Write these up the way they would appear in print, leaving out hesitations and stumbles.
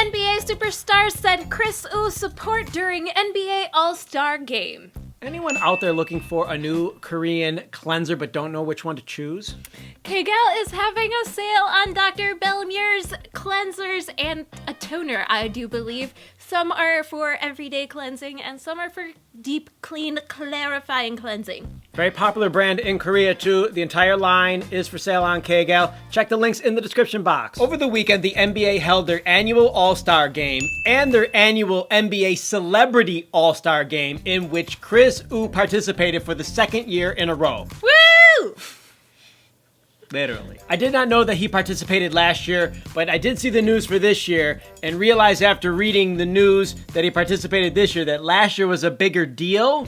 NBA superstars said Kris support during NBA All-Star Game. Anyone out there looking for a new Korean cleanser but don't know which one to choose? Kagel is having a sale on Dr. Bellemure's cleansers and a toner, I do believe. Some are for everyday cleansing and some are for deep, clean, clarifying cleansing. Very popular brand in Korea too. The entire line is for sale on Kagel. Check the links in the description box. Over the weekend, the NBA held their annual All-Star Game and their annual NBA Celebrity All-Star Game, in which Kris participated for the second year in a row. Woo! Literally. I did not know that he participated last year, but I did see the news for this year and realized after reading the news that he participated this year that last year was a bigger deal.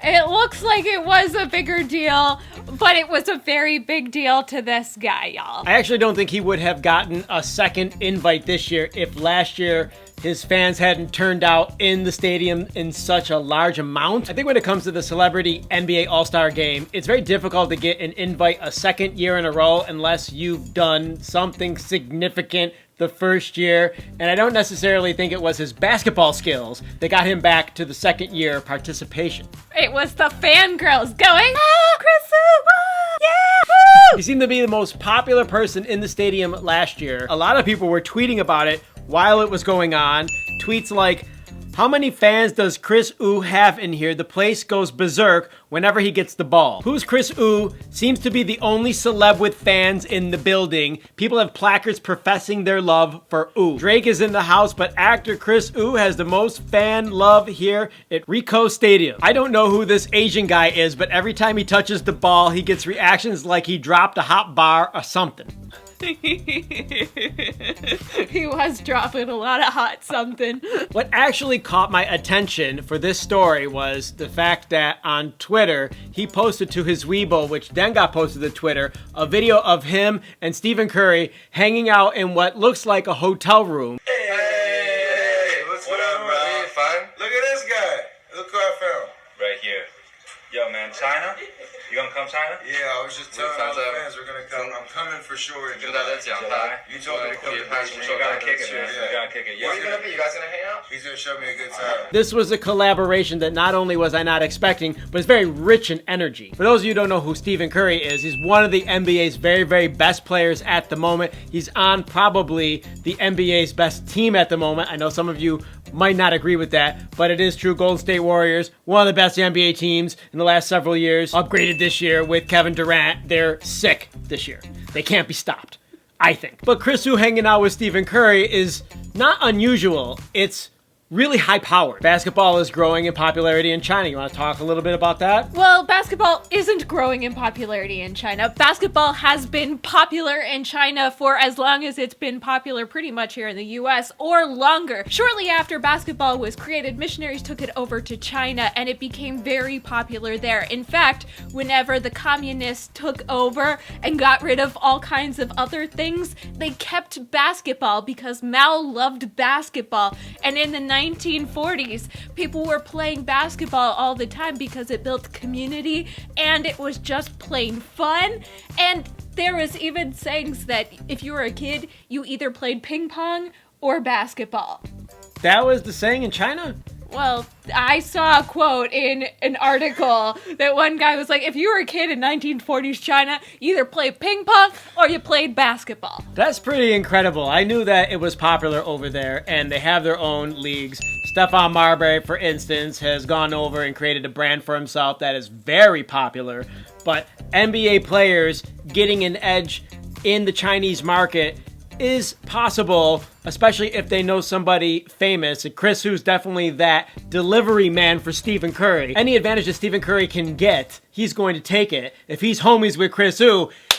It looks like it was a bigger deal, but it was a very big deal to this guy, y'all. I actually don't think he would have gotten a second invite this year if last year his fans hadn't turned out in the stadium in such a large amount. I think when it comes to the Celebrity NBA All-Star Game, it's very difficult to get an invite a second year in a row unless you've done something significant the first year. And I don't necessarily think it was his basketball skills that got him back to the second year participation. It was the fangirls going, "Oh, Kris, yeah, woo!" He seemed to be the most popular person in the stadium last year. A lot of people were tweeting about it while it was going on. Tweets like, "How many fans does Kris have in here? The place goes berserk whenever he gets the ball. Who's Kris seems to be the only celeb with fans in the building. People have placards professing their love for Drake is in the house, but actor Kris has the most fan love here at Ricoh Stadium. I don't know who this Asian guy is, but every time he touches the ball, he gets reactions like he dropped a hot bar or something." He was dropping a lot of hot something. What actually caught my attention for this story was the fact that on Twitter, he posted to his Weibo, which then got posted to Twitter, a video of him and Stephen Curry hanging out in what looks like a hotel room. Hey, what's up, bro? Fine. Look at this guy. Look who I found. Right here. Yo, man, China? You gonna come, China? Yeah, I was just telling all the fans we're gonna come. I'm coming for sure in July. You told me to come to Beijing. You gotta kick it, man. You gotta kick it. Where are you gonna be? You guys gonna hang out? He's gonna show me a good time. This was a collaboration that not only was I not expecting, but it's very rich in energy. For those of you who don't know who Stephen Curry is, he's one of the NBA's very, very best players at the moment. He's on probably the NBA's best team at the moment. I know some of you might not agree with that, but it is true. Golden State Warriors, one of the best NBA teams in the last several years, upgraded this year with Kevin Durant. They're sick this year. They can't be stopped, I think. But Kris hanging out with Stephen Curry is not unusual. It's really high-powered. Basketball is growing in popularity in China. You want to talk a little bit about that? Well, basketball isn't growing in popularity in China. Basketball has been popular in China for as long as it's been popular pretty much here in the US, or longer. Shortly after basketball was created, missionaries took it over to China and it became very popular there. In fact, whenever the communists took over and got rid of all kinds of other things, they kept basketball because Mao loved basketball. And in the 1940s, people were playing basketball all the time because it built community and it was just plain fun. And there was even sayings that if you were a kid, you either played ping pong or basketball. That was the saying in China? Well, I saw a quote in an article that one guy was like, if you were a kid in 1940s China, you either played ping pong or you played basketball. That's pretty incredible. I knew that it was popular over there, and they have their own leagues. Stephon Marbury, for instance, has gone over and created a brand for himself that is very popular. But NBA players getting an edge in the Chinese market is possible, especially if they know somebody famous. And Kris who's definitely that delivery man for Stephen Curry. Any advantage that Stephen Curry can get, he's going to take it. If he's homies with Kris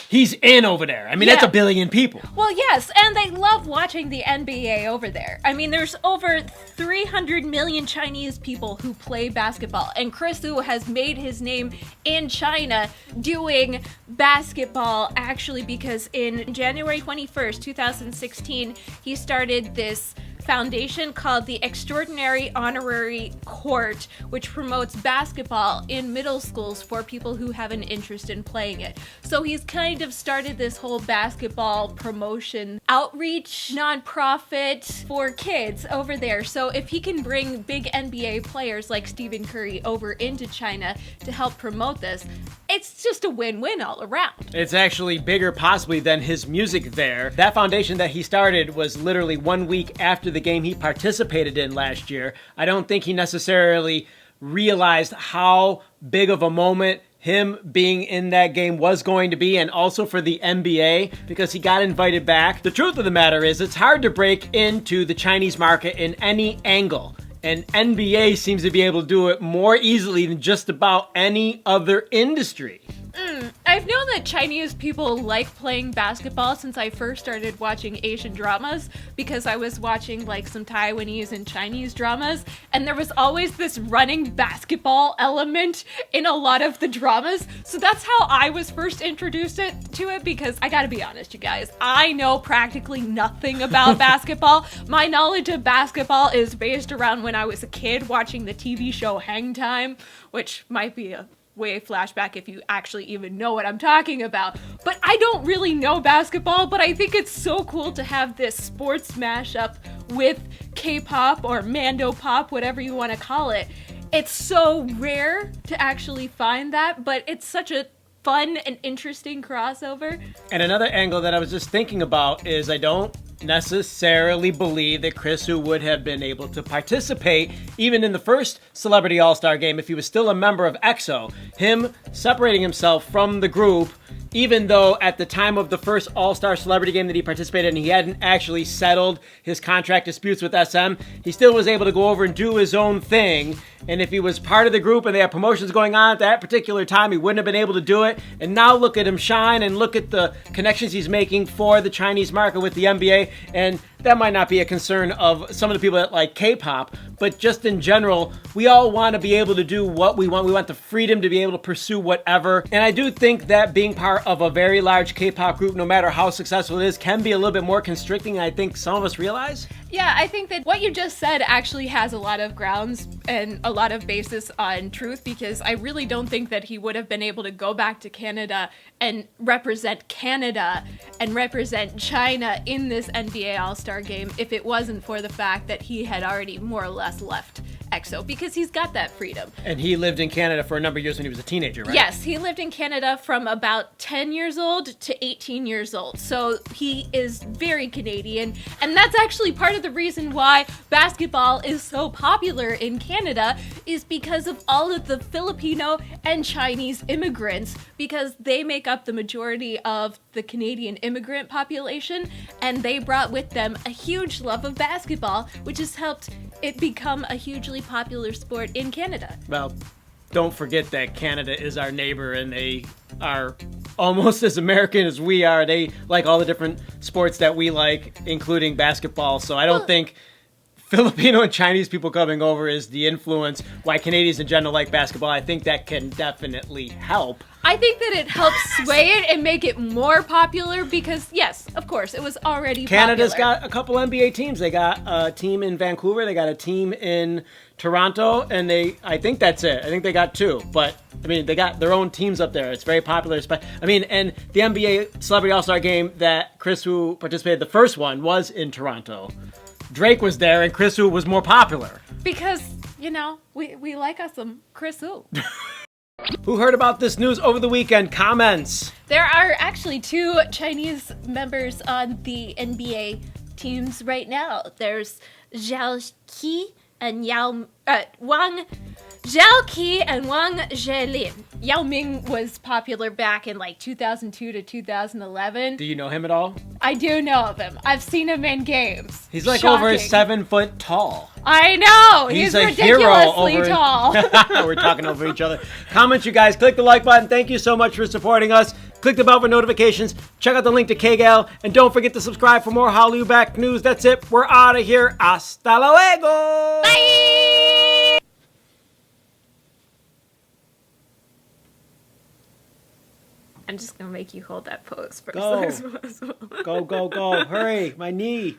he's in over there. I mean, That's a billion people. Well, yes, and they love watching the NBA over there. I mean, there's over 300 million Chinese people who play basketball, and Kris has made his name in China doing basketball, actually, because in January 21st, 2016, he started this foundation called the Extraordinary Honorary Court, which promotes basketball in middle schools for people who have an interest in playing it. So he's kind of started this whole basketball promotion outreach nonprofit for kids over there. So if he can bring big NBA players like Stephen Curry over into China to help promote this, it's just a win-win all around. It's actually bigger possibly than his music there. That foundation that he started was literally 1 week after the game he participated in last year. I don't think he necessarily realized how big of a moment him being in that game was going to be, and also for the NBA, because he got invited back. The truth of the matter is, it's hard to break into the Chinese market in any angle. And NBA seems to be able to do it more easily than just about any other industry. I've known that Chinese people like playing basketball since I first started watching Asian dramas, because I was watching like some Taiwanese and Chinese dramas, and there was always this running basketball element in a lot of the dramas. So that's how I was first introduced to it, because I gotta be honest, you guys, I know practically nothing about basketball. My knowledge of basketball is based around when I was a kid watching the TV show Hang Time, which might be a way flashback if you actually even know what I'm talking about. But I don't really know basketball, but I think it's so cool to have this sports mashup with K-pop or Mando pop, whatever you want to call it. It's so rare to actually find that, but it's such a fun and interesting crossover. And another angle that I was just thinking about is I don't necessarily believe that Kris would have been able to participate even in the first Celebrity All-Star game if he was still a member of EXO. Him separating himself from the group, even though at the time of the first All-Star Celebrity game that he participated in, he hadn't actually settled his contract disputes with SM, he still was able to go over and do his own thing. And if he was part of the group and they had promotions going on at that particular time, he wouldn't have been able to do it. And now look at him shine and look at the connections he's making for the Chinese market with the NBA. And that might not be a concern of some of the people that like K-pop, but just in general, we all want to be able to do what we want. We want the freedom to be able to pursue whatever. And I do think that being part of a very large K-pop group, no matter how successful it is, can be a little bit more constricting, I think some of us realize. Yeah, I think that what you just said actually has a lot of grounds and a lot of basis on truth, because I really don't think that he would have been able to go back to Canada and represent Canada and represent China in this NBA All-Star game if it wasn't for the fact that he had already more or less left EXO, because he's got that freedom. And he lived in Canada for a number of years when he was a teenager, right? Yes, he lived in Canada from about 10 years old to 18 years old. So he is very Canadian. And that's actually part of the reason why basketball is so popular in Canada, is because of all of the Filipino and Chinese immigrants, because they make up the majority of the Canadian immigrant population, and they brought with them a huge love of basketball, which has helped it become a hugely popular sport in Canada. Well, don't forget that Canada is our neighbor, and they are almost as American as we are. They like all the different sports that we like, including basketball. So I don't think Filipino and Chinese people coming over is the influence why Canadians in general like basketball. I think that can definitely help. I think that it helps sway it and make it more popular because, yes, of course, it was already Canada's popular. got a couple NBA teams. They got a team in Vancouver. They got a team in Toronto. And I think that's it. I think they got two. But, I mean, they got their own teams up there. It's very popular. I mean, and the NBA Celebrity All-Star game that Kris participated, the first one, was in Toronto. Drake was there, and Kris was more popular. Because, you know, we like us some Kris. Who heard about this news over the weekend? Comments. There are actually two Chinese members on the NBA teams right now. There's Zhao Qi and Wang Zhao and Wang Zhelin. Yao Ming was popular back in like 2002 to 2011. Do you know him at all? I do know of him. I've seen him in games. He's like Shocking. over 7 foot tall. I know. He's a ridiculously hero tall. We're talking over each other. Comment, you guys. Click the like button. Thank you so much for supporting us. Click the bell for notifications. Check out the link to KGAL. And don't forget to subscribe for more Hallyu Back news. That's it. We're out of here. Hasta luego. Bye. I'm just going to make you hold that pose for Go. as long as possible. Go, go, go. Hurry. My knee.